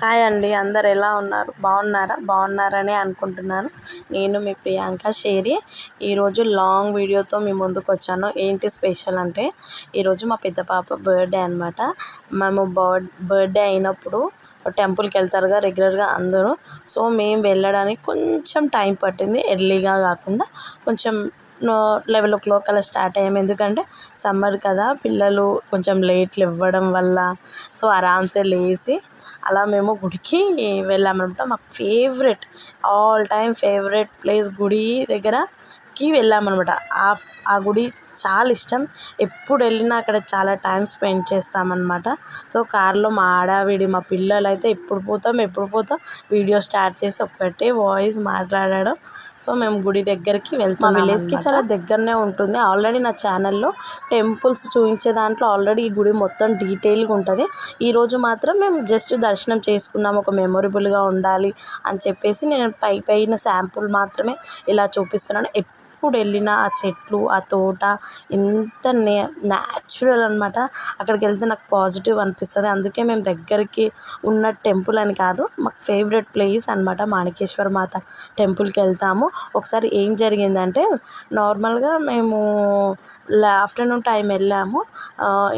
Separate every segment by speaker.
Speaker 1: Hi అండి, అందరు ఎలా ఉన్నారు? బాగున్నారని అనుకుంటున్నాను. నేను మీ ప్రియాంక షేరి. ఈరోజు లాంగ్ వీడియోతో మీ ముందుకు వచ్చాను. ఏంటి స్పెషల్ అంటే, ఈరోజు మా పెద్ద పాప బర్త్డే అనమాట. మేము బర్త్డే అయినప్పుడు టెంపుల్కి వెళ్తారుగా రెగ్యులర్గా అందరూ. సో మేము వెళ్ళడానికి కొంచెం టైం పట్టింది, ఎర్లీగా కాకుండా కొంచెం 11 o'clock అలా స్టార్ట్ అయ్యాము. ఎందుకంటే సమ్మర్ కదా, పిల్లలు కొంచెం లేట్లు ఇవ్వడం వల్ల సో ఆరామ్సే లేచి అలా మేము గుడికి వెళ్ళామన్నమాట. మాకు ఆల్ టైమ్ ఫేవరెట్ ప్లేస్ గుడి దగ్గరకి వెళ్ళామన్నమాట. ఆ గుడి చాలా ఇష్టం. ఎప్పుడు వెళ్ళినా అక్కడ చాలా టైం స్పెండ్ చేస్తామన్నమాట. సో కార్లో మా మా పిల్లలు అయితే ఎప్పుడు పోతాం వీడియో స్టార్ట్ చేసి ఒక్కటే వాయిస్ మాట్లాడడం. సో మేము గుడి దగ్గరికి వెళ్తాం. మా విలేజ్కి చాలా దగ్గరనే ఉంటుంది. ఆల్రెడీ నా ఛానల్లో టెంపుల్స్ చూపించే దాంట్లో ఆల్రెడీ ఈ గుడి మొత్తం డీటెయిల్గా ఉంటుంది. ఈరోజు మాత్రం మేము జస్ట్ దర్శనం చేసుకున్నాము, ఒక మెమొరబుల్గా ఉండాలి అని చెప్పేసి నేను పైన శాంపుల్ మాత్రమే ఇలా చూపిస్తున్నాను. ఎప్పుడు వెళ్ళినా ఆ చెట్లు, ఆ తోట ఎంత న్యాచురల్ అనమాట. అక్కడికి వెళ్తే నాకు పాజిటివ్ అనిపిస్తుంది. అందుకే మేము దగ్గరికి ఉన్న టెంపుల్ అని కాదు, మాకు ఫేవరెట్ ప్లేస్ అనమాట. మాణికేశ్వర మాత టెంపుల్కి వెళ్తాము. ఒకసారి ఏం జరిగిందంటే, నార్మల్గా మేము ఆఫ్టర్నూన్ టైం వెళ్ళాము.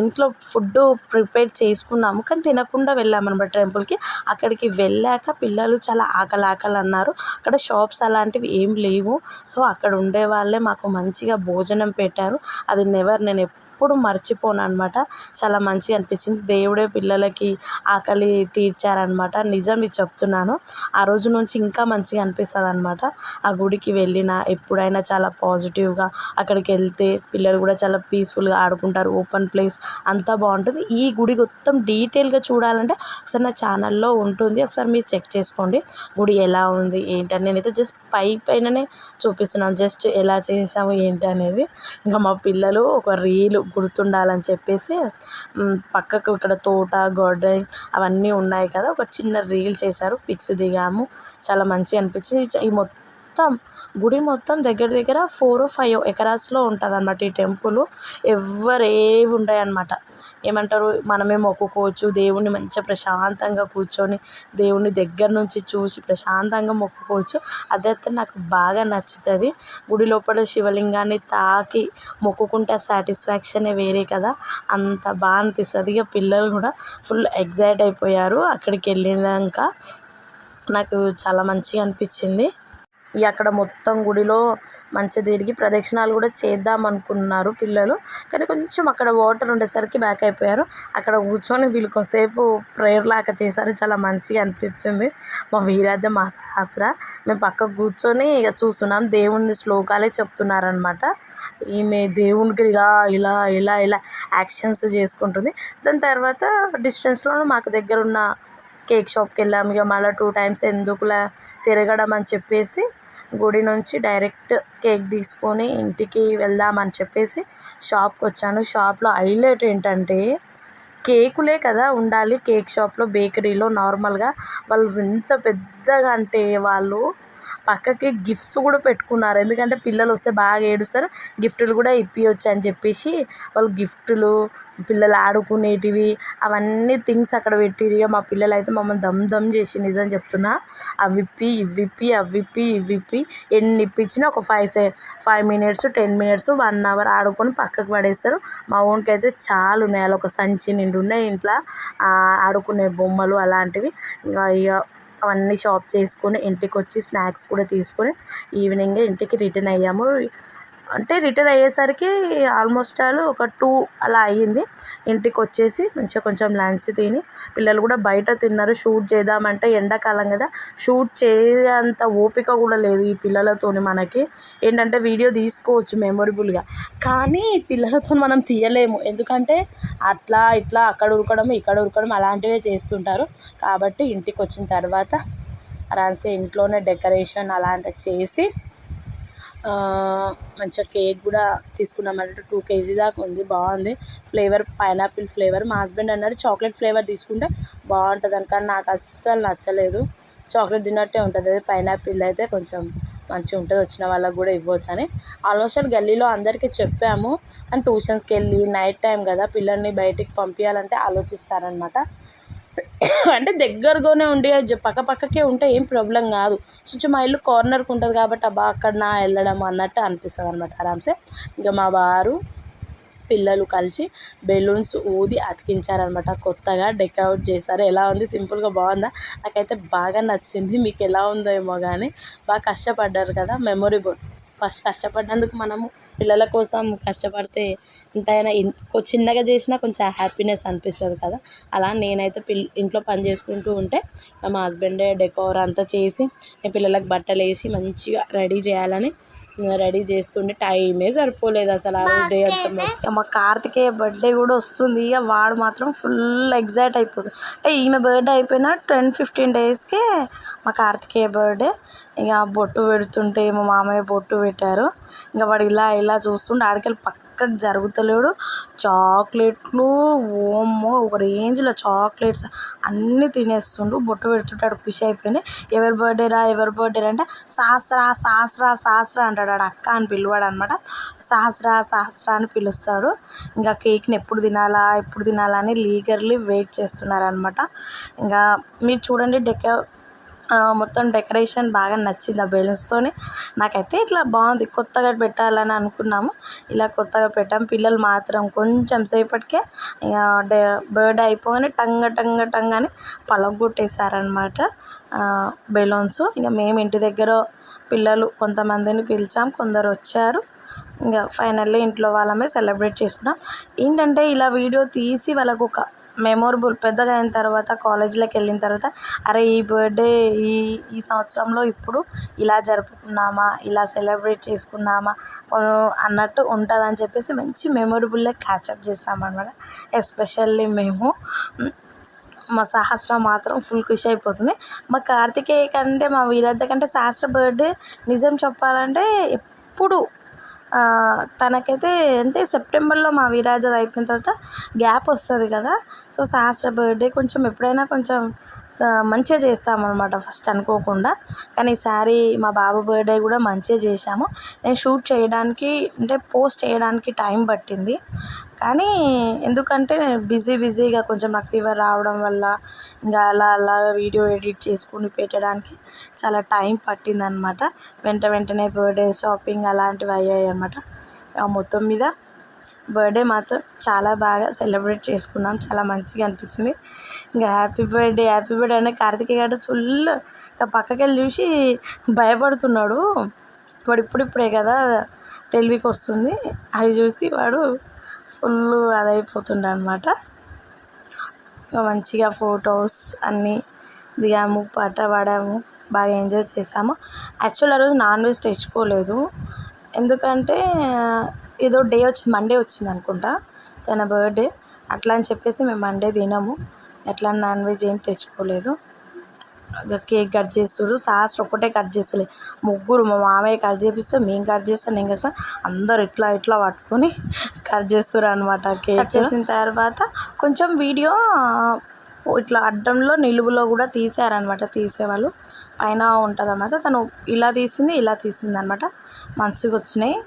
Speaker 1: ఇంట్లో ఫుడ్ ప్రిపేర్ చేసుకున్నాము, కానీ తినకుండా వెళ్ళామన్నమాట టెంపుల్కి. అక్కడికి వెళ్ళాక పిల్లలు చాలా ఆకలి అన్నారు. అక్కడ షాప్స్ అలాంటివి ఏం లేవు. సో అక్కడ ఉండే వాళ్ళే మాకు మంచిగా భోజనం పెట్టారు. అది నేను ఎప్పుడు మర్చిపోను అనమాట. చాలా మంచిగా అనిపించింది. దేవుడే పిల్లలకి ఆకలి తీర్చారనమాట. నిజం ఇది చెప్తున్నాను. ఆ రోజు నుంచి ఇంకా మంచిగా అనిపిస్తుంది అనమాట. ఆ గుడికి వెళ్ళినా ఎప్పుడైనా చాలా పాజిటివ్గా, అక్కడికి వెళ్తే పిల్లలు కూడా చాలా పీస్ఫుల్గా ఆడుకుంటారు. ఓపెన్ ప్లేస్ అంతా బాగుంటుంది. ఈ గుడి మొత్తం డీటెయిల్గా చూడాలంటే ఒకసారి నా ఛానల్లో ఉంటుంది, ఒకసారి మీరు చెక్ చేసుకోండి. గుడి ఎలా ఉంది ఏంటని. నేనైతే జస్ట్ పైననే చూపిస్తున్నాను, జస్ట్ ఎలా చేసాము ఏంటి అనేది. ఇంకా మా పిల్లలు ఒక రీల్ గుర్తుండాలని చెప్పేసి పక్కకు ఇక్కడ తోట, గార్డెన్ అవన్నీ ఉన్నాయి కదా, ఒక చిన్న రీల్ చేశారు. పిక్స్ దిగాము, చాలా మంచిగా అనిపించింది. ఈ గుడి మొత్తం దగ్గర 4 or 5 acresలో ఉంటుంది అన్నమాట ఈ టెంపుల్. ఏవి ఉంటాయి అన్నమాట. ఏమంటారు, మనమే మొక్కుకోవచ్చు. దేవుణ్ణి మంచిగా ప్రశాంతంగా కూర్చొని దేవుని దగ్గర నుంచి చూసి ప్రశాంతంగా మొక్కుకోవచ్చు. అదైతే నాకు బాగా నచ్చుతుంది. గుడి లోపల శివలింగాన్ని తాకి మొక్కుకుంటే సాటిస్ఫాక్షనే వేరే కదా, అంత బాగా అనిపిస్తుంది. ఇక పిల్లలు కూడా ఫుల్ ఎగ్జైట్ అయిపోయారు. అక్కడికి వెళ్ళినాక నాకు చాలా మంచిగా అనిపించింది. అక్కడ మొత్తం గుడిలో మంచిగా తిరిగి ప్రదక్షిణాలు కూడా చేద్దాం అనుకున్నారు పిల్లలు, కానీ కొంచెం అక్కడ వాటర్ ఉండేసరికి బ్యాక్ అయిపోయారు. అక్కడ కూర్చొని వీళ్ళు కొద్దిసేపు ప్రేయర్ లాగా చేశారు. చాలా మంచిగా అనిపించింది. మా వీరాధ్య, మా సహస్ర మేము పక్కకు కూర్చొని ఇక చూస్తున్నాం. దేవుని శ్లోకాలే చెప్తున్నారనమాట. ఈమె దేవునికి ఇలా ఇలా ఇలా ఇలా యాక్షన్స్ చేసుకుంటుంది. దాని తర్వాత డిస్టెన్స్లో మాకు దగ్గర ఉన్న కేక్ షాప్కి వెళ్ళాము. ఇక మళ్ళీ 2 times ఎందుకులా తిరగడం అని చెప్పేసి గుడి నుంచి డైరెక్ట్ కేక్ తీసుకొని ఇంటికి వెళ్దామని చెప్పేసి షాప్కి వచ్చాను. షాప్లో హైలైట్ ఏంటంటే, కేకులే కదా ఉండాలి కేక్ షాప్లో, బేకరీలో నార్మల్గా వాళ్ళు ఎంత పెద్దగా అంటే వాళ్ళు పక్కకి గిఫ్ట్స్ కూడా పెట్టుకున్నారు. ఎందుకంటే పిల్లలు వస్తే బాగా ఏడుస్తారు, గిఫ్టులు కూడా ఇప్పించవచ్చు అని చెప్పేసి వాళ్ళు గిఫ్టులు, పిల్లలు ఆడుకునేటివి అవన్నీ థింగ్స్ అక్కడ పెట్టిరు. మా పిల్లలు అయితే మమ్మల్ని దమ్ చేసి, నిజం చెప్తున్నా, అవి ఇవ్విప్పి ఎన్ని ఇప్పించినా ఒక 5 minutes 10 minutes 1 hour ఆడుకొని పక్కకు పడేస్తారు. మా ఊనికి అయితే చాలా ఉన్నాయి, అలా ఒక సంచి నిండు ఉన్నాయి ఇంట్లో ఆడుకునే బొమ్మలు అలాంటివి. ఇక అవన్నీ షాప్ చేసుకొని ఇంటికి వచ్చి స్నాక్స్ కూడా తీసుకొని ఈవినింగ్ ఇంటికి రిటర్న్ అయ్యాము. అంటే రిటర్న్ అయ్యేసరికి ఆల్మోస్ట్ ఒక 2 అలా అయ్యింది. ఇంటికి వచ్చేసి మంచిగా కొంచెం లంచ్ తిని, పిల్లలు కూడా బయట తిన్నారు. షూట్ చేద్దామంటే ఎండాకాలం కదా, షూట్ చేసేంత ఓపిక కూడా లేదు ఈ పిల్లలతో. మనకి ఏంటంటే వీడియో తీసుకోవచ్చు మెమొరబుల్గా, కానీ పిల్లలతో మనం తీయలేము. ఎందుకంటే అట్లా ఇట్లా అక్కడ ఉరకడం ఇక్కడ ఉరకడం అలాంటివే చేస్తుంటారు. కాబట్టి ఇంటికి వచ్చిన తర్వాత ఆరామ్సే ఇంట్లోనే డెకరేషన్ అలాంటివి చేసి మంచిగా కేక్ కూడా తీసుకున్నామంటే 2 kg దాకా ఉంది. బాగుంది ఫ్లేవర్, పైనాపిల్ ఫ్లేవర్. మా హస్బెండ్ అన్నాడు చాక్లెట్ ఫ్లేవర్ తీసుకుంటే బాగుంటుంది అని, కానీ నాకు అస్సలు నచ్చలేదు. చాక్లెట్ తిన్నట్టే ఉంటుంది, అది పైనాపిల్ అయితే కొంచెం మంచిగా ఉంటుంది, వచ్చిన వాళ్ళకి కూడా ఇవ్వచ్చు అని. ఆల్మోస్ట్ గల్లీలో అందరికీ చెప్పాము, కానీ ట్యూషన్స్కి వెళ్ళి నైట్ టైం కదా పిల్లల్ని బయటికి పంపించాలంటే ఆలోచిస్తారనమాట. అంటే దగ్గరగానే ఉండి పక్క పక్కకే ఉంటే ఏం ప్రాబ్లం కాదు. కొంచెం మా ఇల్లు కార్నర్కి ఉంటుంది కాబట్టి అబ్బా అక్కడ నా వెళ్ళడం అన్నట్టు అనిపిస్తుంది అనమాట ఆరామ్సే. ఇంకా మా వారు పిల్లలు కలిసి బెలూన్స్ ఊది అతికించారనమాట. కొత్తగా డెకరేట్ చేస్తారు. ఎలా ఉంది? సింపుల్గా బాగుందా? నాకైతే బాగా నచ్చింది. మీకు ఎలా ఉందో ఏమో కానీ బాగా కష్టపడ్డారు కదా, మెమొరబుల్. ఫస్ట్ కష్టపడినందుకు మనము పిల్లల కోసం కష్టపడితే ఎంతైనా చిన్నగా చేసినా కొంచెం హ్యాపీనెస్ అనిపిస్తుంది కదా. అలా నేనైతే ఇంట్లో పని చేసుకుంటూ ఉంటే మా హస్బెండే డెకోర్ అంతా చేసి నేను పిల్లలకు బట్టలు వేసి మంచిగా రెడీ చేయాలని రెడీ చేస్తుండే టైమే సరిపోలేదు అసలు. ఆ రోజు డే అంతా మా కార్తికేయ బర్త్డే కూడా వస్తుంది. ఇక వాడు మాత్రం ఫుల్ ఎగ్జైట్ అయిపోతుంది. అంటే ఈమె బర్త్డే అయిపోయిన 10-15 డేస్కే మా కార్తికేయ బర్త్డే. ఇక బొట్టు పెడుతుంటే మా మామయ్య బొట్టు పెట్టారు. ఇంకా వాడు ఇలా చూస్తుంటే ఆడికెళ్ళి పక్కకు జరుగుతలేడు. చాక్లెట్లు ఓమ్మో ఒక రేంజ్లో చాక్లెట్స్ అన్నీ తినేస్తుండు. బొట్టు పెడుతుంటాడు. ఖుషి అయిపోయింది. ఎవరి బర్త్డే రా అంటే సహస్ర అంటాడు. ఆడు అక్క అని పిలువాడు అనమాట. సహస్ర అని పిలుస్తాడు. ఇంకా కేక్ని ఎప్పుడు తినాలా అని లీగర్లీ వెయిట్ చేస్తున్నారనమాట. ఇంకా మీరు చూడండి మొత్తం డెకరేషన్ బాగా నచ్చింది ఆ బెలూన్స్తోని. నాకైతే ఇట్లా బాగుంది. కొత్తగా పెట్టాలని అనుకున్నాము, ఇలా కొత్తగా పెట్టాం. పిల్లలు మాత్రం కొంచెం సేపటికే బర్త్డే అయిపోగానే టంగ అని పలగొట్టేశారనమాట బెలూన్స్. ఇంకా మేము ఇంటి దగ్గర పిల్లలు కొంతమందిని పిలిచాం, కొందరు వచ్చారు. ఇంకా ఫైనల్లీ ఇంట్లో వాళ్ళమే సెలబ్రేట్ చేసుకున్నాం. ఏంటంటే ఇలా వీడియో తీసి వాళ్ళకు ఒక మెమొరబుల్. పెద్దగా అయిన తర్వాత కాలేజీలోకి వెళ్ళిన తర్వాత అరే ఈ బర్త్డే ఈ సంవత్సరంలో ఇప్పుడు ఇలా జరుపుకున్నామా, ఇలా సెలబ్రేట్ చేసుకున్నామా అన్నట్టు ఉంటుందని చెప్పేసి మంచి మెమొరబుల్గా క్యాచప్ చేస్తామన్నమాట. ఎస్పెషల్లీ మేము. మా సహస్ర మాత్రం ఫుల్ ఖుషి అయిపోతుంది. మా కార్తికేయ కంటే మా వీరాధ కంటే సహస్ర బర్త్డే నిజం చెప్పాలంటే ఎప్పుడు తనకైతే అంటే సెప్టెంబర్లో మా వీరాధది అయిపోయిన తర్వాత గ్యాప్ వస్తుంది కదా. సో సహస్ర బర్త్డే కొంచెం ఎప్పుడైనా కొంచెం మంచిగా చేస్తామన్నమాట ఫస్ట్ అనుకోకుండా. కానీ ఈసారి మా బాబు బర్త్డే కూడా మంచిగా చేశాము. నేను షూట్ చేయడానికి అంటే పోస్ట్ చేయడానికి టైం పట్టింది. కానీ ఎందుకంటే నేను బిజీగా కొంచెం నాకు ఫీవర్ రావడం వల్ల ఇంకా అలా వీడియో ఎడిట్ చేసుకుని పెట్టడానికి చాలా టైం పట్టిందనమాట. వెంటనే బర్త్డే షాపింగ్ అలాంటివి అయ్యాయి అన్నమాట. మొత్తం మీద బర్త్డే మాత్రం చాలా బాగా సెలబ్రేట్ చేసుకున్నాం. చాలా మంచిగా అనిపించింది. ఇంకా హ్యాపీ బర్త్డే అని కార్తికేయ గారు ఫుల్ పక్కకి వెళ్ళి చూసి భయపడుతున్నాడు. వాడు ఇప్పుడిప్పుడే కదా తెలివికి వస్తుంది. అది చూసి వాడు ఫుల్ అదైపోతుండే అనమాట. మంచిగా ఫొటోస్ అన్నీ దిగాము, పాట పాడాము, బాగా ఎంజాయ్ చేసాము. యాక్చువల్ ఆ రోజు నాన్ వెజ్ తెచ్చుకోలేదు. ఎందుకంటే ఏదో డే మండే వచ్చింది అనుకుంటా తన బర్త్డే. అట్లా అని చెప్పేసి మేము మండే తినము. ఎట్లా నాన్ వెజ్ ఏం తెచ్చుకోలేదు. Cake cut చేస్తుడు. సహస్ర ఒక్కటే కట్ చేస్తలే, ముగ్గురు మా మామయ్య కట్ చేపిస్తే మేము కట్ చేస్తాం, నేను చేస్తాం. అందరు ఇట్లా పట్టుకొని కట్ చేస్తారు అనమాట. కేక్ చేసిన తర్వాత కొంచెం వీడియో ఇట్లా అడ్డంలో నిలువులో కూడా తీసారనమాట. తీసేవాళ్ళు పైన ఉంటుంది అన్నమాట. తను ఇలా తీసింది అనమాట. మంచిగా వచ్చినాయి.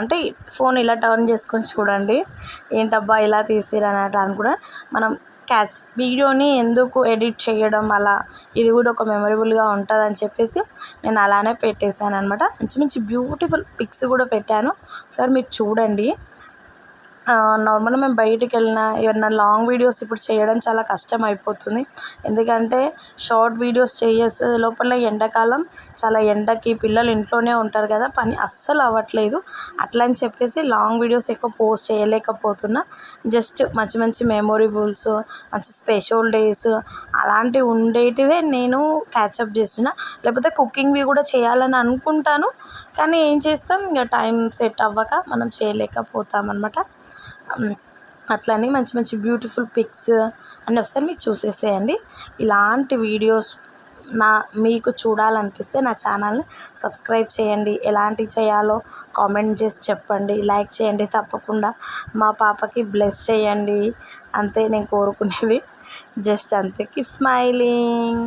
Speaker 1: అంటే ఫోన్ ఇలా టర్న్ చేసుకొని చూడండి. ఏంటబ్బా ఇలా తీసిరు అని కూడా మనం వీడియోని ఎందుకు ఎడిట్ చేయడం, అలా ఇది కూడా ఒక మెమొరబుల్గా ఉంటుందని చెప్పేసి నేను అలానే పెట్టేశాను అనమాట. మంచి బ్యూటిఫుల్ పిక్స్ కూడా పెట్టాను. ఒకసారి మీరు చూడండి. నార్మల్గా మేము బయటికి వెళ్ళినా ఏమన్నా లాంగ్ వీడియోస్ ఇప్పుడు చేయడం చాలా కష్టం అయిపోతుంది. ఎందుకంటే షార్ట్ వీడియోస్ చేసే లోపల ఎండాకాలం చాలా ఎండకి పిల్లలు ఇంట్లోనే ఉంటారు కదా, పని అస్సలు అవ్వట్లేదు. అట్లా అని చెప్పేసి లాంగ్ వీడియోస్ ఎక్కువ పోస్ట్ చేయలేకపోతున్నా. జస్ట్ మంచి మెమొరబుల్స్, మంచి స్పెషల్ డేస్ అలాంటివి ఉండేటివే నేను క్యాచప్ చేస్తున్నా. లేకపోతే కుకింగ్వి కూడా చేయాలని అనుకుంటాను. కానీ ఏం చేస్తాం, ఇంకా టైం సెట్ అవ్వక మనం చేయలేకపోతాం అన్నమాట. అట్లని మంచి బ్యూటిఫుల్ పిక్స్ అన్నీ ఒకసారి మీరు చూసేసేయండి. ఇలాంటి వీడియోస్ మీకు చూడాలనిపిస్తే నా ఛానల్ని సబ్స్క్రైబ్ చేయండి. ఎలాంటివి చేయాలో కామెంట్ చేసి చెప్పండి. లైక్ చేయండి తప్పకుండా. మా పాపకి బ్లెస్ చేయండి. అంతే నేను కోరుకునేది. జస్ట్ అంతే. Keep smiling.